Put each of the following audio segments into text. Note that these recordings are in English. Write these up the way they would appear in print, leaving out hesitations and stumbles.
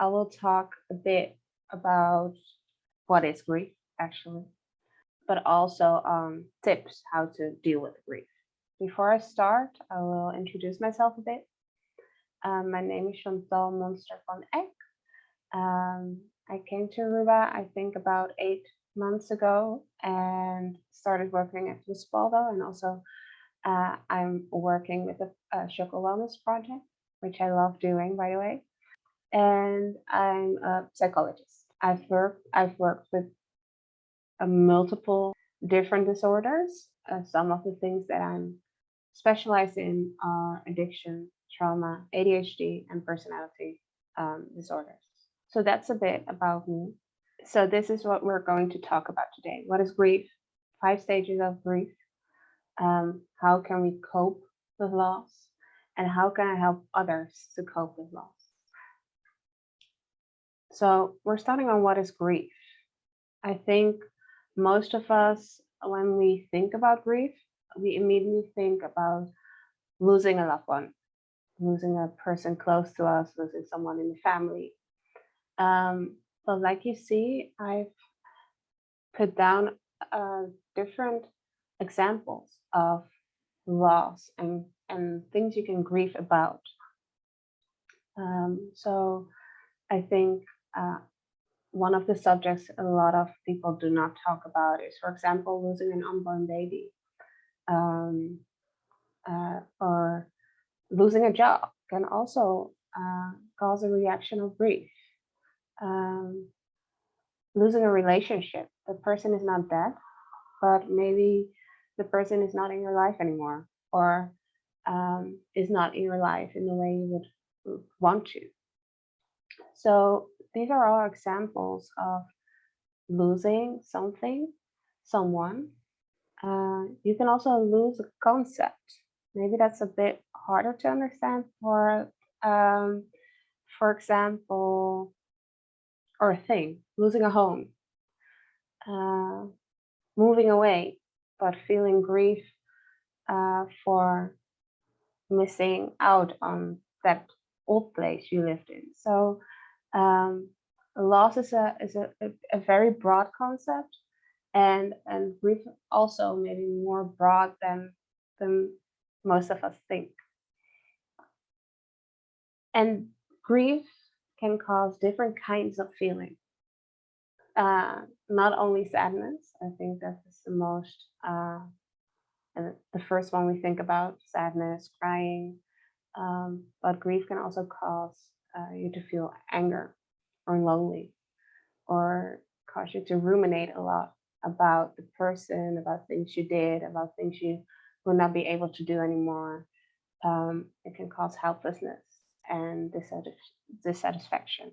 I will talk a bit about what is grief, actually, but also tips how to deal with grief. Before I start, I will introduce myself a bit. My name is Chantal Monster van Eck. I came to Aruba, I think, about 8 months ago and started working at Luspaldo. And also, I'm working with the Shoco Wellness Project, which I love doing, by the way. And I'm a psychologist. I've worked with multiple different disorders. Some of the things that I'm specialized in are addiction, trauma, ADHD, and personality disorders. So that's a bit about me. So this is what we're going to talk about today. What is grief? 5 stages of grief. How can we cope with loss? And how can I help others to cope with loss? So we're starting on what is grief. I think most of us, when we think about grief, we immediately think about losing a loved one, losing a person close to us, losing someone in the family. But like you see, I've put down different examples of loss and things you can grieve about. So I think one of the subjects a lot of people do not talk about is, for example, losing an unborn baby, or losing a job can also cause a reaction of grief. Losing a relationship, the person is not dead, but maybe the person is not in your life anymore, or is not in your life in the way you would want to. So these are all examples of losing something, someone. You can also lose a concept. Maybe that's a bit harder to understand for example, or a thing, losing a home, moving away, but feeling grief for missing out on that old place you lived in. So loss is a very broad concept, and grief also maybe more broad than most of us think. And grief can cause different kinds of feeling. Not only sadness, I think that is the most, the first one we think about, sadness, crying. But grief can also cause you to feel anger or lonely, or cause you to ruminate a lot about the person, about things you did, about things you will not be able to do anymore. It can cause helplessness and dissatisfaction.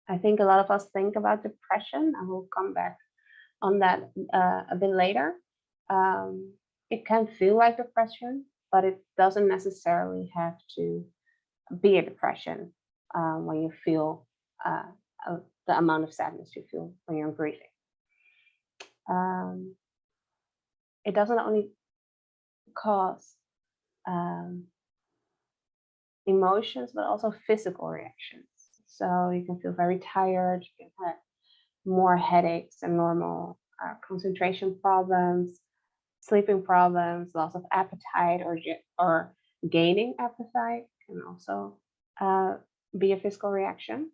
I think a lot of us think about depression. I will come back on that a bit later. It can feel like depression, but it doesn't necessarily have to be a depression when you feel the amount of sadness you feel when you're grieving. It doesn't only cause emotions, but also physical reactions. So you can feel very tired, you can have more headaches than normal, concentration problems, sleeping problems, loss of appetite, or gaining appetite can also be a physical reaction.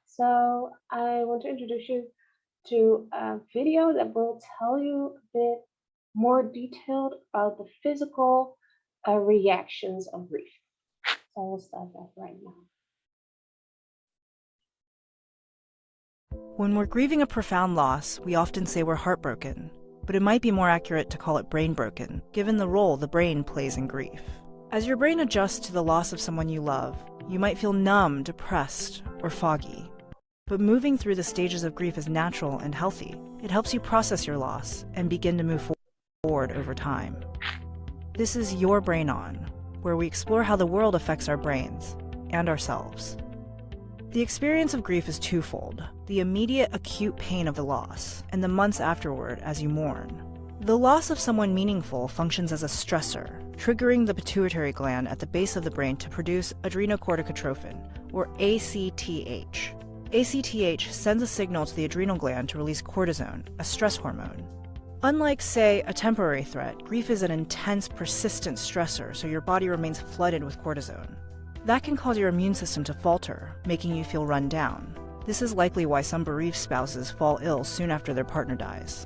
So I want to introduce you to a video that will tell you a bit more detailed about the physical reactions of grief. So we'll start that right now. When we're grieving a profound loss, we often say we're heartbroken, but it might be more accurate to call it brain broken, given the role the brain plays in grief. As your brain adjusts to the loss of someone you love, you might feel numb, depressed, or foggy. But moving through the stages of grief is natural and healthy. It helps you process your loss and begin to move forward over time. This is Your Brain On, where we explore how the world affects our brains and ourselves. The experience of grief is twofold: the immediate acute pain of the loss, and the months afterward as you mourn. The loss of someone meaningful functions as a stressor, triggering the pituitary gland at the base of the brain to produce adrenocorticotrophin, or ACTH. ACTH sends a signal to the adrenal gland to release cortisone, a stress hormone. Unlike, say, a temporary threat, grief is an intense, persistent stressor, so your body remains flooded with cortisone. That can cause your immune system to falter, making you feel run down. This is likely why some bereaved spouses fall ill soon after their partner dies.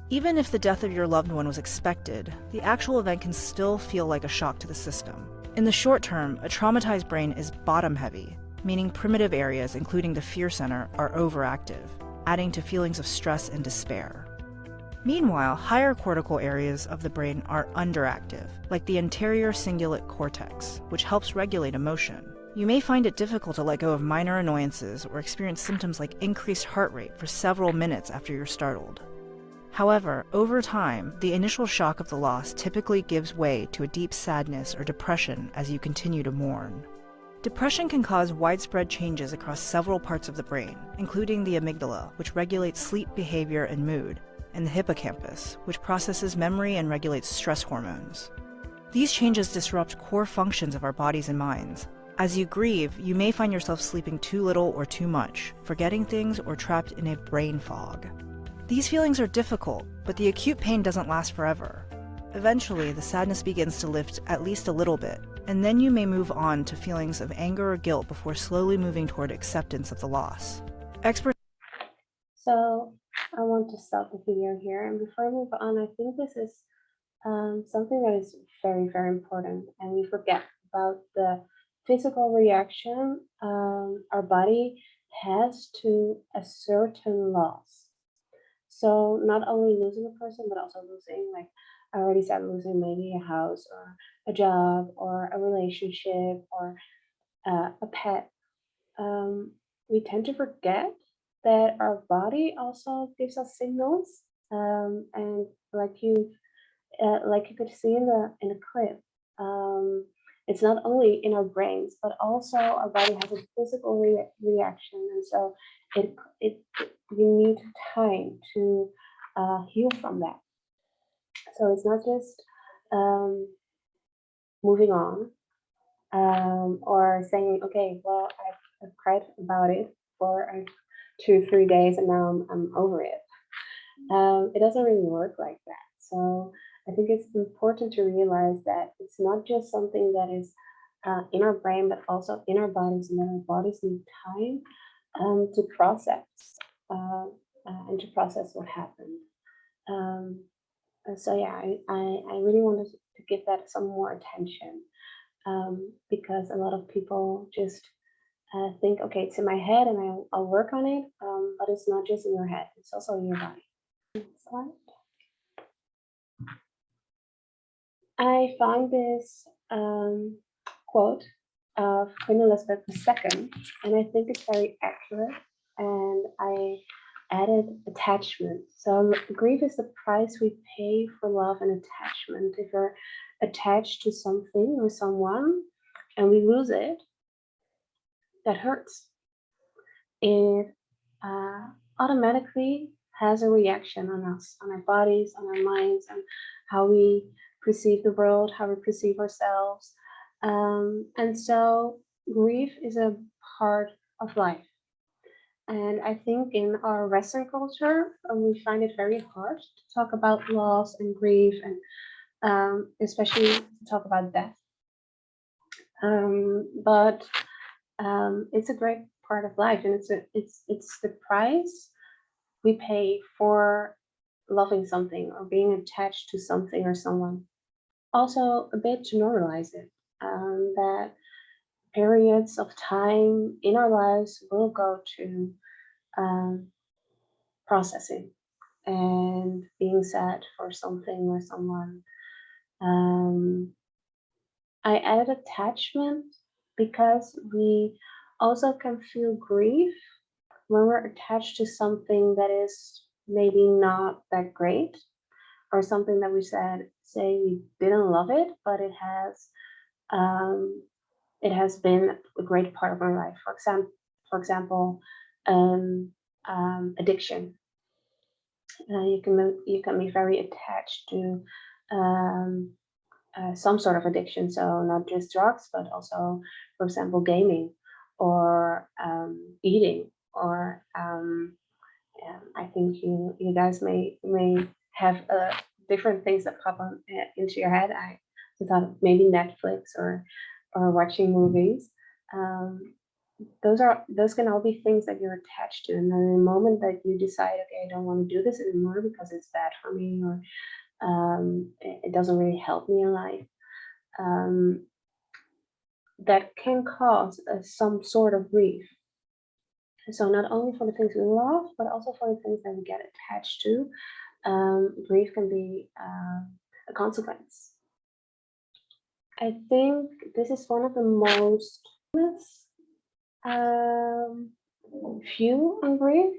Even if the death of your loved one was expected, the actual event can still feel like a shock to the system. In the short term, a traumatized brain is bottom-heavy, meaning primitive areas, including the fear center, are overactive, adding to feelings of stress and despair. Meanwhile, higher cortical areas of the brain are underactive, like the anterior cingulate cortex, which helps regulate emotion. You may find it difficult to let go of minor annoyances or experience symptoms like increased heart rate for several minutes after you're startled. However, over time, the initial shock of the loss typically gives way to a deep sadness or depression as you continue to mourn. Depression can cause widespread changes across several parts of the brain, including the amygdala, which regulates sleep behavior and mood, and the hippocampus, which processes memory and regulates stress hormones. These changes disrupt core functions of our bodies and minds. As you grieve, you may find yourself sleeping too little or too much, forgetting things, or trapped in a brain fog. These feelings are difficult, but the acute pain doesn't last forever. Eventually, the sadness begins to lift at least a little bit, and then you may move on to feelings of anger or guilt before slowly moving toward acceptance of the loss. So I want to stop the video here. And before I move on, I think this is something that is very, very important. And we forget about the physical reaction our body has to a certain loss. So not only losing a person, but also losing, like I already said, losing maybe a house or a job or a relationship or a pet. We tend to forget that our body also gives us signals, and like you could see in the clip, it's not only in our brains, but also our body has a physical reaction, and so it you need time to heal from that. So it's not just moving on or saying, okay, well, I've cried about it for 2-3 days and now I'm over it. It doesn't really work like that. So I think it's important to realize that it's not just something that is in our brain, but also in our bodies, and that our bodies need time to process and to process what happened. So yeah, I really wanted to give that some more attention because a lot of people just think, okay, it's in my head and I'll work on it, but it's not just in your head, it's also in your body. Next slide. I found this quote of Queen Elizabeth II, and I think it's very accurate, and I added attachment. So grief is the price we pay for love and attachment. If we're attached to something or someone and we lose it, that hurts. It automatically has a reaction on us, on our bodies, on our minds, and how we perceive the world, how we perceive ourselves. And so grief is a part of life. And I think in our Western culture, we find it very hard to talk about loss and grief, and especially to talk about death. But it's a great part of life, and it's the price we pay for loving something or being attached to something or someone. Also, a bit to normalize it, that periods of time in our lives will go to processing and being sad for something or someone. I added attachment because we also can feel grief when we're attached to something that is maybe not that great, or something that we say we didn't love it, but it has been a great part of my life. For example, addiction. You can be very attached to some sort of addiction, so not just drugs, but also, for example, gaming or eating, or I think you guys may have different things that pop into your head. I thought maybe Netflix or watching movies. Um, those can all be things that you're attached to, and then the moment that you decide, okay, I don't want to do this anymore because it's bad for me, or it doesn't really help me in life, um, that can cause some sort of grief. So not only for the things we love, but also for the things that we get attached to. Grief can be a consequence. I think this is one of the most um, view on grief.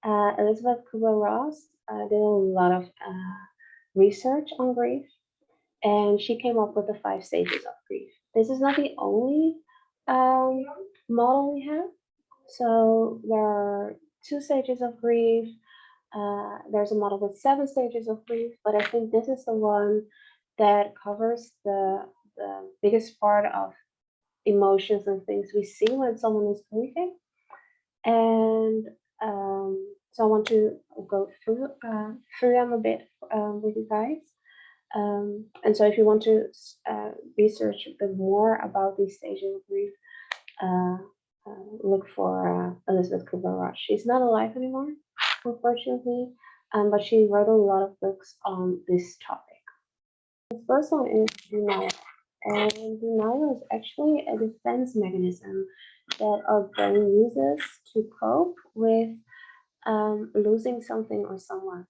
Elizabeth Kubler-Ross did a lot of research on grief, and she came up with the 5 stages of grief. This is not the only model we have. So there are 2 stages of grief. There's a model with 7 stages of grief, but I think this is the one that covers the biggest part of emotions and things we see when someone is grieving. And so I want to go through them a bit with you guys. And so if you want to research a bit more about these stages of grief, look for Elizabeth Kubler-Ross. She's not alive anymore, unfortunately, but she wrote a lot of books on this topic. The first one is denial. And denial is actually a defense mechanism that our brain uses to cope with losing something or someone.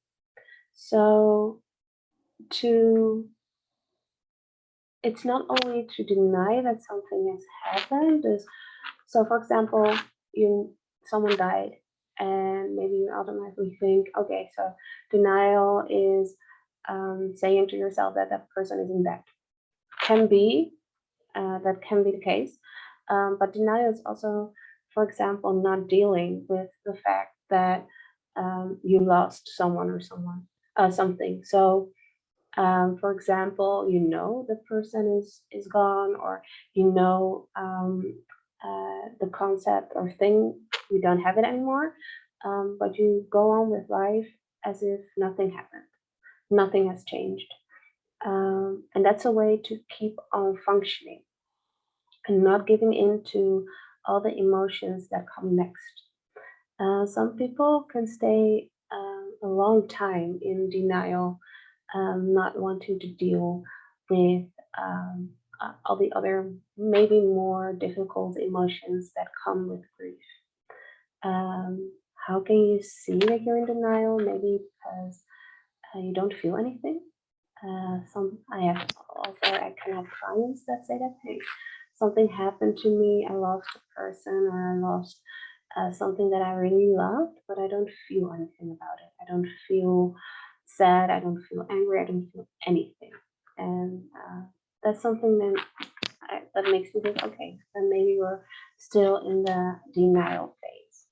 So it's not only to deny that something has happened. So for example, someone died, and maybe you automatically think, okay, so denial is saying to yourself that that person isn't dead. That can be the case, but denial is also, for example, not dealing with the fact that you lost someone or something. So for example, the person is gone, or the concept or thing, you don't have it anymore, but you go on with life as if nothing happened, nothing has changed. And that's a way to keep on functioning and not giving in to all the emotions that come next. Some people can stay a long time in denial, not wanting to deal with all the other, maybe more difficult emotions that come with grief. How can you see that you're in denial? Maybe because you don't feel anything. I can have clients that say that, hey, something happened to me, I lost a person, or I lost something that I really loved, but I don't feel anything about it. I don't feel sad, I don't feel angry, I don't feel anything. And that's something that makes me think, okay, then maybe we're still in the denial phase.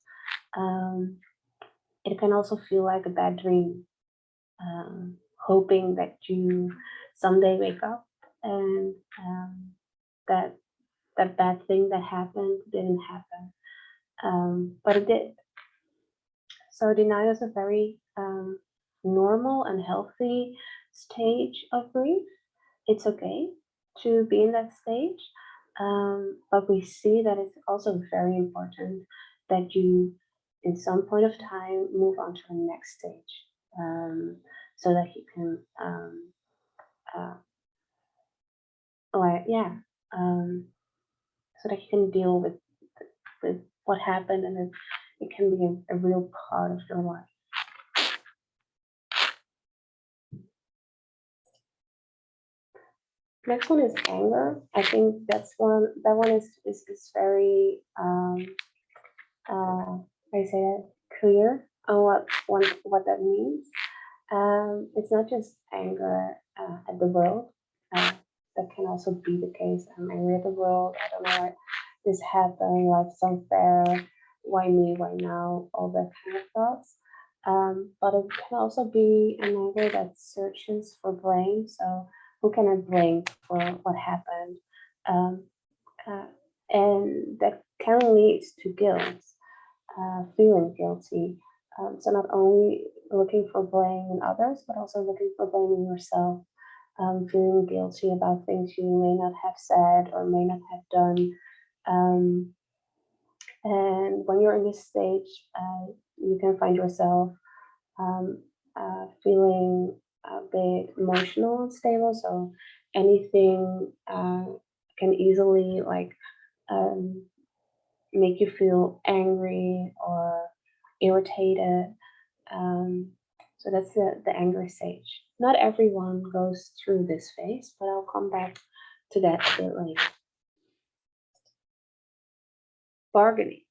It can also feel like a bad dream, hoping that you someday wake up and that bad thing that happened didn't happen, but it did. So denial is a very normal and healthy stage of grief. It's okay to be in that stage, but we see that it's also very important that you, in some point of time, move on to the next stage, so that you can, so that you can deal with what happened, and it can be a real part of your life. Next one is anger. I think that one is very I say that, clear on what that means. It's not just anger at the world. That can also be the case. I'm angry at the world. I don't know why this happened. Life's unfair. Why me? Why now? All that kind of thoughts. But it can also be an anger that searches for blame. So who can I blame for what happened? Um, uh, and that can lead to guilt, feeling guilty. So not only looking for blame in others, but also looking for blame in yourself. Feeling guilty about things you may not have said or may not have done. Um, and when you're in this stage, you can find yourself um, feeling a bit emotional and stable. So anything can easily like um, make you feel angry or irritated. Um, so that's the angry stage. Not everyone goes through this phase, but I'll come back to that a bit later. Bargaining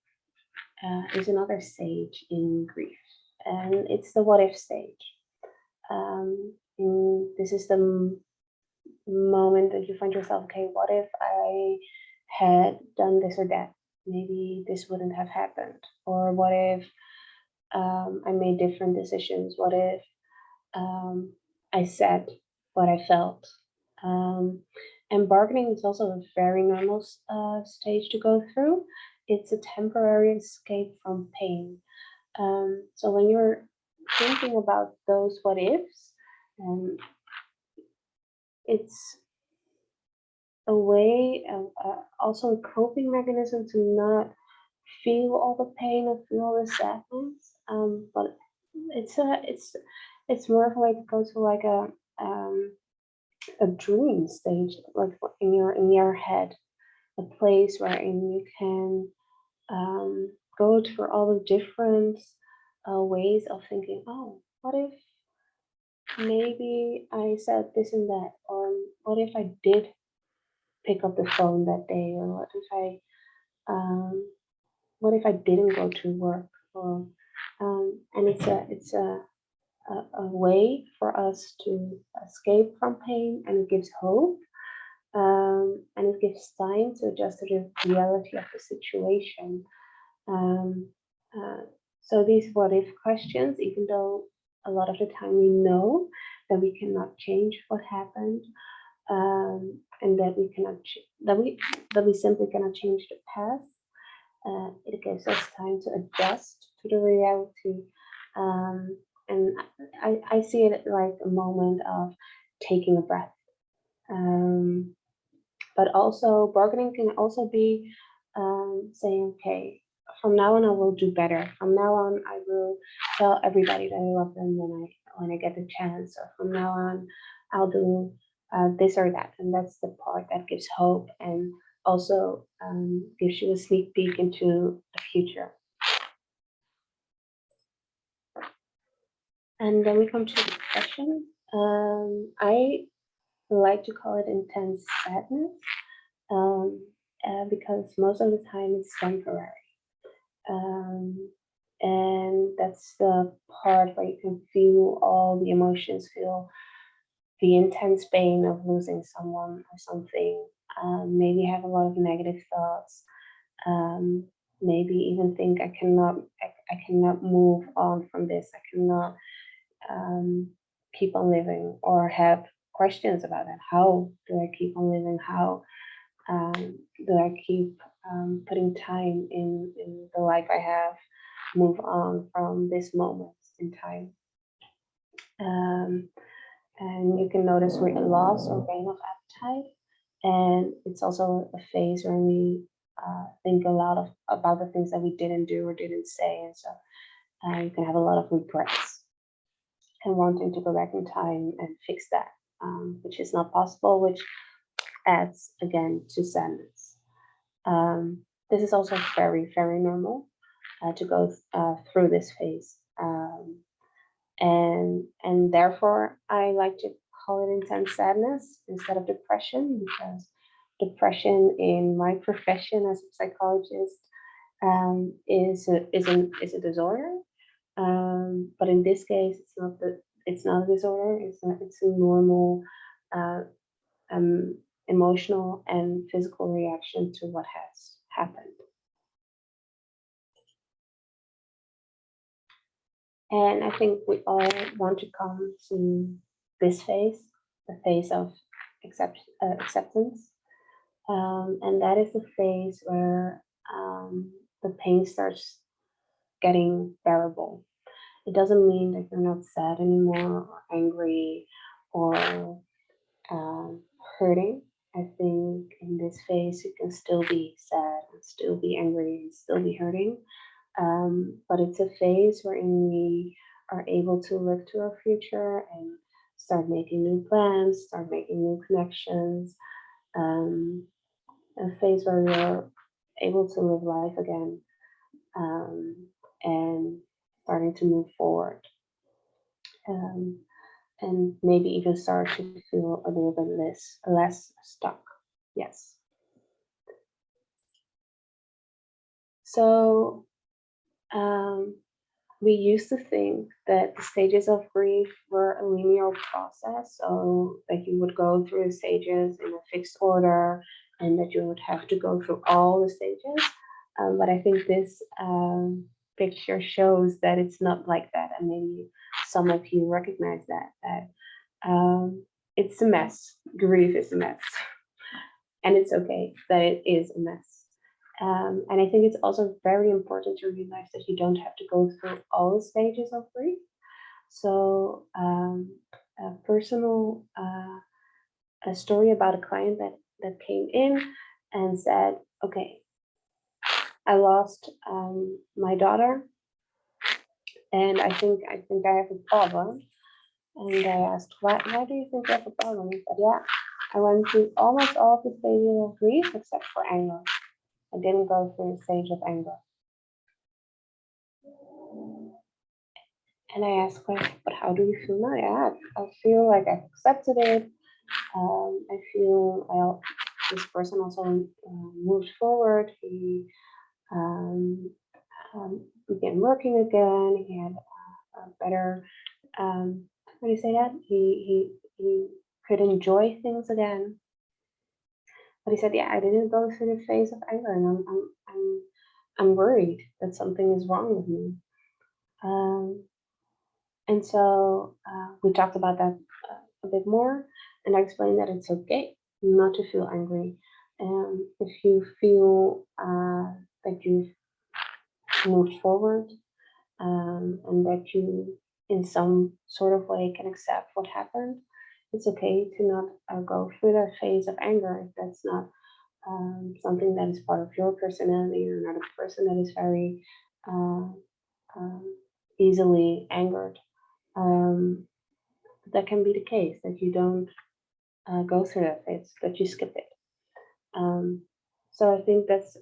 is another stage in grief, and it's the what if stage. This is the moment that you find yourself, okay, what if I had done this or that? Maybe this wouldn't have happened. Or what if I made different decisions? What if I said what I felt? Um, and bargaining is also a very normal stage to go through. It's a temporary escape from pain. So when you're thinking about those what ifs, um, it's a way of also a coping mechanism to not feel all the pain or feel all the sadness. But it's more of a way to go to like a dream stage, like in your head, a place wherein you can go through all the different ways of thinking. Oh, what if maybe I said this and that, or what if I did pick up the phone that day, or um, what if I didn't go to work, or and it's a way for us to escape from pain, and it gives hope, and it gives time to adjust to the reality of the situation. Um, uh, so these what if questions, even though a lot of the time we know that we cannot change what happened, and that we cannot that we simply cannot change the past. It gives us time to adjust to the reality, and I see it like a moment of taking a breath. Um, but also bargaining can also be saying, okay, from now on I will do better. From now on I will tell everybody that I love them when I get the chance. Or from now on I'll do this or that. And that's the part that gives hope and also gives you a sneak peek into the future. And then we come to depression. I like to call it intense sadness, um, because most of the time it's temporary. Um, and that's the part where you can feel all the emotions, feel the intense pain of losing someone or something. Maybe have a lot of negative thoughts. Um, Maybe even think I cannot move on from this. I cannot keep on living, or have questions about that. How do I keep on living? How do I keep putting time in the life I have, move on from this moment in time? Um, and you can notice weight loss or gain of appetite. And it's also a phase when we think a lot of about the things that we didn't do or didn't say. And so you can have a lot of regrets and wanting to go back in time and fix that, which is not possible, which adds again to sadness. This is also very, very normal to go through this phase. And therefore, I like to call it intense sadness instead of depression, because depression in my profession as a psychologist is a disorder. But in this case, it's not a disorder. It's a normal uh, um, emotional and physical reaction to what has happened. And I think we all want to come to this phase, the phase of acceptance. And that is the phase where the pain starts getting bearable. It doesn't mean that you're not sad anymore or angry or um, hurting. I think in this phase you can still be sad and still be angry and still be hurting. But it's a phase wherein we are able to look to our future and start making new plans, start making new connections. Um, a phase where we are able to live life again, and starting to move forward. Um, and maybe even start to feel a little bit less stuck. Yes. So um, we used to think that the stages of grief were a linear process, so that you would go through the stages in a fixed order, and that you would have to go through all the stages. But I think this picture shows that it's not like that, and maybe some of you recognize that it's a mess. Grief is a mess, and it's okay that it is a mess. And I think it's also very important to realize that you don't have to go through all the stages of grief. So, a personal a story about a client that came in and said, "Okay, I lost my daughter, and I think I have a problem." And I asked, why do you think you have a problem? He said, yeah, I went through almost all of the stages of grief except for anger. I didn't go through the stage of anger. And I asked her, but how do you feel now? Yeah, I feel like I've accepted it. I feel this person also moved forward. He um, began working again. He had a better, how do you say that? He could enjoy things again. But he said, yeah, I didn't go through the phase of anger, and I'm worried that something is wrong with me. Um, and so we talked about that a bit more, and I explained that it's okay not to feel angry. If you feel that you've moved forward, and that you, in some sort of way, can accept what happened, it's okay to not go through that phase of anger if that's not something that is part of your personality. You're not a person that is very uh, um, easily angered. Um, that can be the case, that you don't go through that phase, that you skip it. Um, so I think that's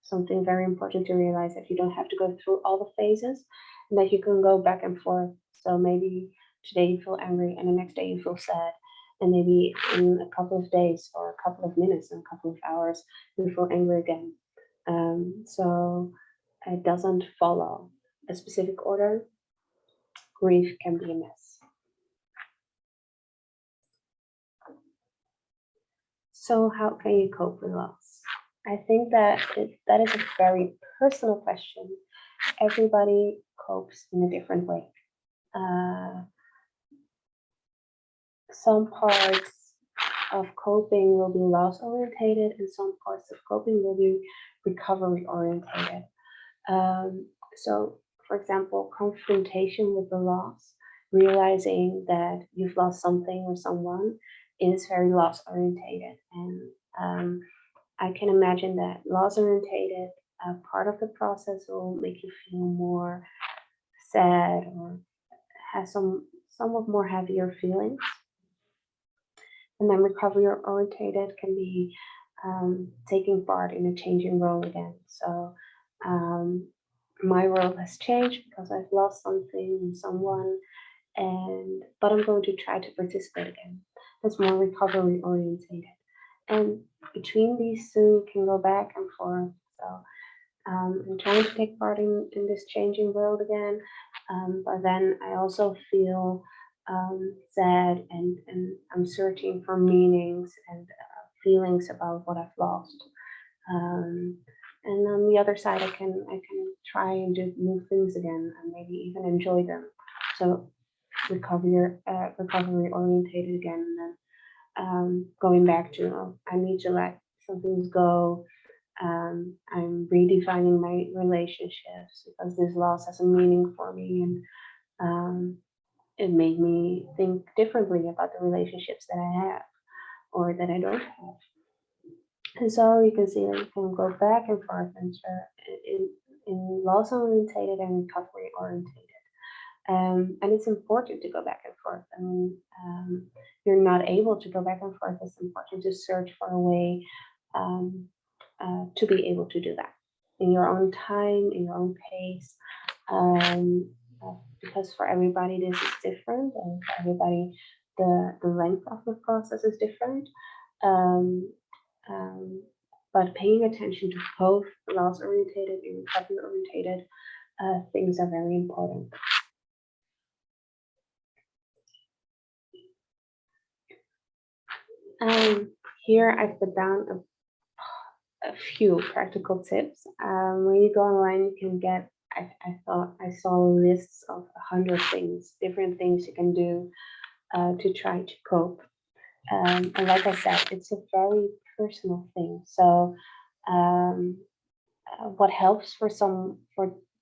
something very important to realize, that you don't have to go through all the phases, and that you can go back and forth. So maybe today you feel angry, and the next day you feel sad, and maybe in a couple of days or a couple of minutes and a couple of hours you feel angry again. So it doesn't follow a specific order. Grief can be a mess. So how can you cope with loss? I think that that is a very personal question. Everybody copes in a different way. Uh, some parts of coping will be loss orientated, and some parts of coping will be recovery orientated. So, for example, confrontation with the loss, realizing that you've lost something or someone, is very loss orientated. And I can imagine that loss orientated part of the process will make you feel more sad or have somewhat more heavier feelings. And then recovery orientated can be taking part in a changing world again. So um, my world has changed because I've lost something, someone, but I'm going to try to participate again. That's more recovery orientated. And between these two can go back and forth. So I'm trying to take part in this changing world again, but then I also feel sad, and I'm searching for meanings and feelings about what I've lost. And on the other side, I can try and do new things again and maybe even enjoy them. So recovery orientated again, and then going back to, oh, I need to let some things go. I'm redefining my relationships because this loss has a meaning for me, and it made me think differently about the relationships that I have or that I don't have. And so you can see that you can go back and forth in loss orientated and recovery orientated. And it's important to go back and forth. I mean, you're not able to go back and forth. It's important to search for a way to be able to do that in your own time, in your own pace. Because for everybody this is different, and for everybody the length of the process is different. But paying attention to both loss orientated and recovery orientated things are very important. Here I've put down a few practical tips. When you go online, you can get, I saw lists of 100 things, different things you can do to try to cope. And like I said, it's a very personal thing. So what helps for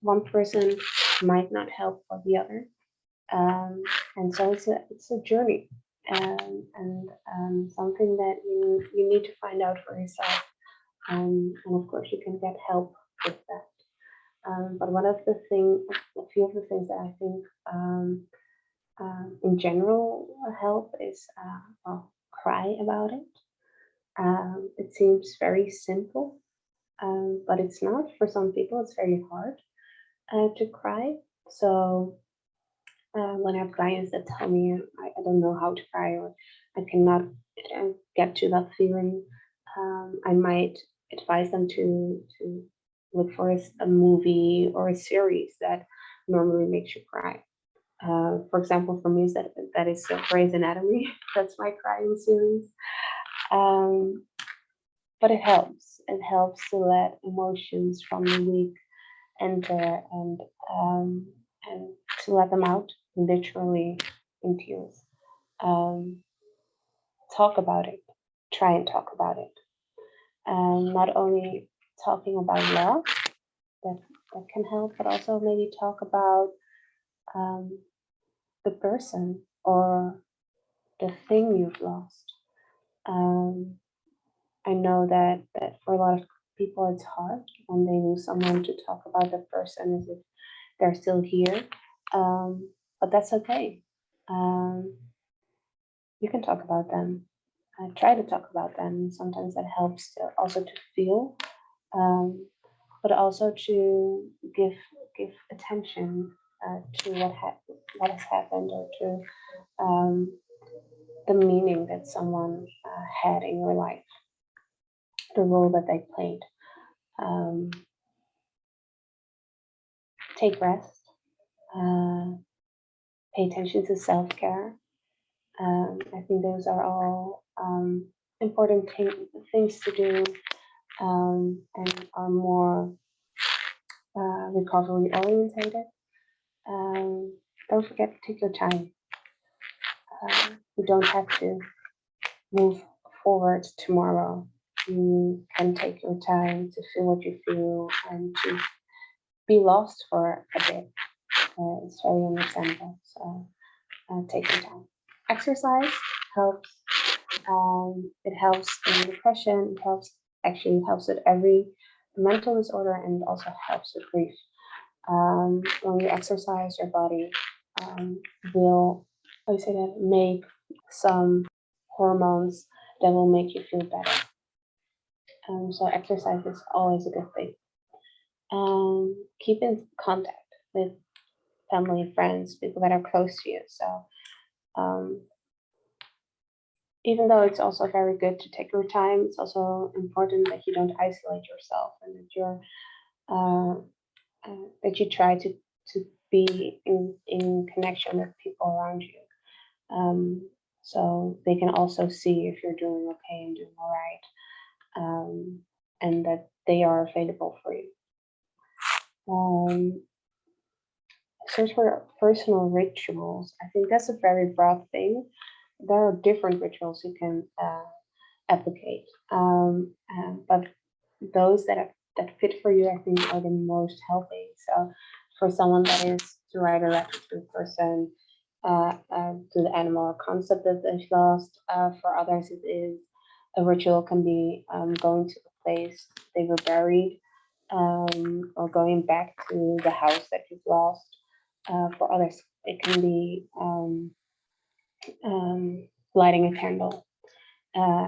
one person might not help for the other. And so it's a journey, and something that you need to find out for yourself. And of course, you can get help with that. But a few of the things that I think in general help is cry about it. It seems very simple, but it's not. For some people, it's very hard to cry. So when I have clients that tell me I don't know how to cry, or I cannot get to that feeling, I might advise them to look for a movie or a series that normally makes you cry. For example, for me, that is Grey's Anatomy. That's my crying series. But it helps. It helps to let emotions from the week enter, and to let them out literally in tears. Talk about it. Try and talk about it. Not only talking about love, that can help, but also maybe talk about the person or the thing you've lost. I know that for a lot of people it's hard when they lose someone to talk about the person as if they're still here, but that's okay. You can talk about them. Try to talk about them. Sometimes that helps also to feel, but also to give attention to what has happened, or to the meaning that someone had in your life, the role that they played. Take rest. Pay attention to self-care. I think those are all important things to do, and are more recovery orientated. Don't forget to take your time. You don't have to move forward tomorrow. You can take your time to feel what you feel and to be lost for a bit. It's very understandable. So take your time. Exercise helps. It helps in depression. It helps with every mental disorder, and also helps with grief. When you exercise, your body will, how do you say that, make some hormones that will make you feel better. So exercise is always a good thing. Keep in contact with family, friends, people that are close to you. So even though it's also very good to take your time, it's also important that you don't isolate yourself, and that you try to be in connection with people around you, so they can also see if you're doing okay and doing all right, and that they are available for you. Search for personal rituals. I think that's a very broad thing. There are different rituals you can applicate, but those that fit for you, I think, are the most healthy. So, for someone that is to redirect to the person, to the animal or concept that they've lost. For others, it is a ritual can be going to the place they were buried, or going back to the house that you've lost. For others, it can be lighting a candle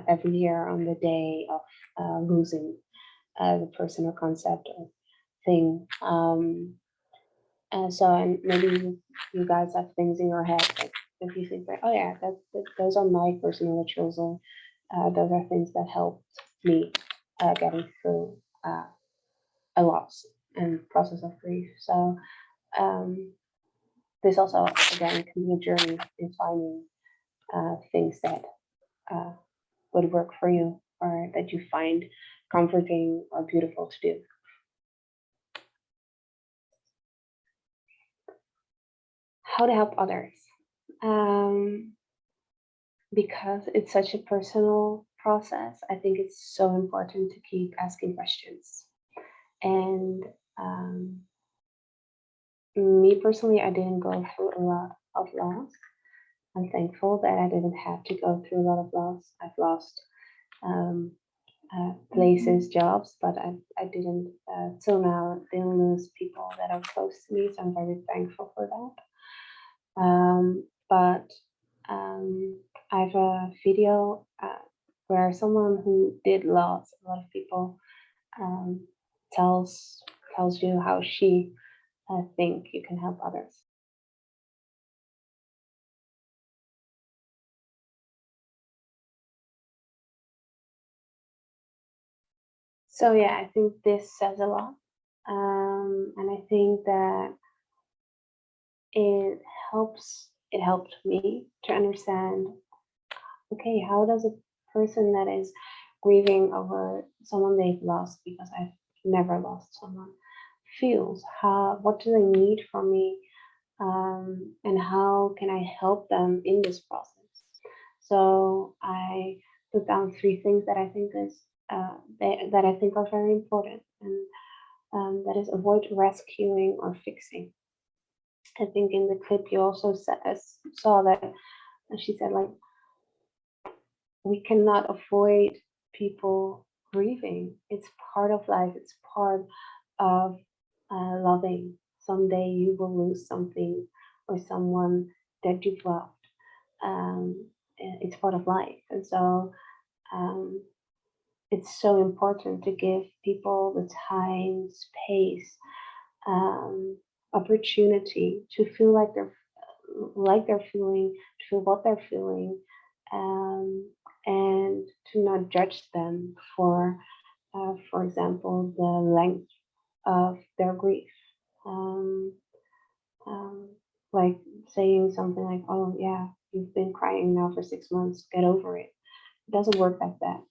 every year on the day of losing the person or concept or thing. And maybe you guys have things in your head, like if you think, like, oh yeah, those are my personal rituals, or those are things that helped me getting through a loss and process of grief. So this also, again, can be a journey in finding things that would work for you, or that you find comforting or beautiful to do. How to help others. Because it's such a personal process, I think it's so important to keep asking questions. And me personally, I didn't go through a lot of loss. I'm thankful that I didn't have to go through a lot of loss. I've lost places, jobs, but I didn't, till now, didn't lose people that are close to me. So I'm very thankful for that. But I have a video where someone who did lose a lot of people um, tells you how she think you can help others. So yeah, I think this says a lot, and I think that it It helped me to understand. Okay, how does a person that is grieving over someone they've lost, because I've never lost someone, feels? What do they need from me? And how can I help them in this process? So I put down three things that I think that I think are very important, and that is avoid rescuing or fixing. I think in the clip you also saw that she said, like, we cannot avoid people grieving. It's part of life. It's part of loving. Someday you will lose something or someone that you've loved. It's part of life, and so um, it's so important to give people the time, space, um, opportunity to feel like they're feeling, to feel what they're feeling, um, and to not judge them for example, the length of their grief. Um, um, like saying something like, "Oh yeah, you've been crying now for 6 months. Get over it." It doesn't work like that.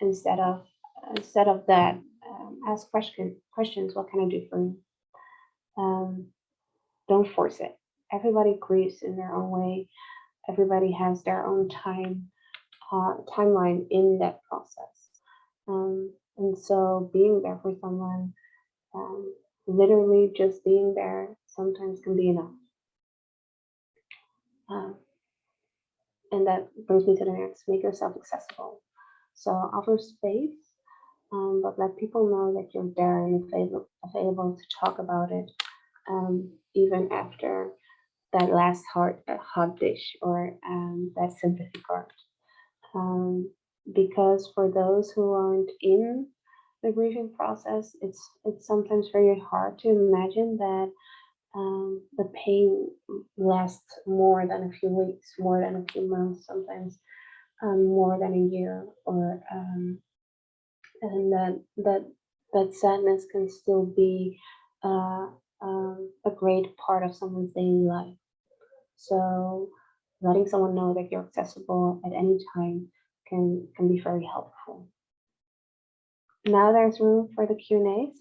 Instead of that, ask questions. What can I do for you? Um, don't force it. Everybody grieves in their own way. Everybody has their own timeline in that process. And so being there for someone, um, literally just being there, sometimes can be enough. Um, and that brings me to the next: make yourself accessible. So offer space, but let people know that you're there and available to talk about it, even after that last hot dish, or that sympathy card. Um, because for those who aren't in the grieving process, it's sometimes very hard to imagine that the pain lasts more than a few weeks, more than a few months, sometimes more than a year, or and that sadness can still be uh, a great part of someone's daily life. So letting someone know that you're accessible at any time can be very helpful. Now there's room for the Q&A.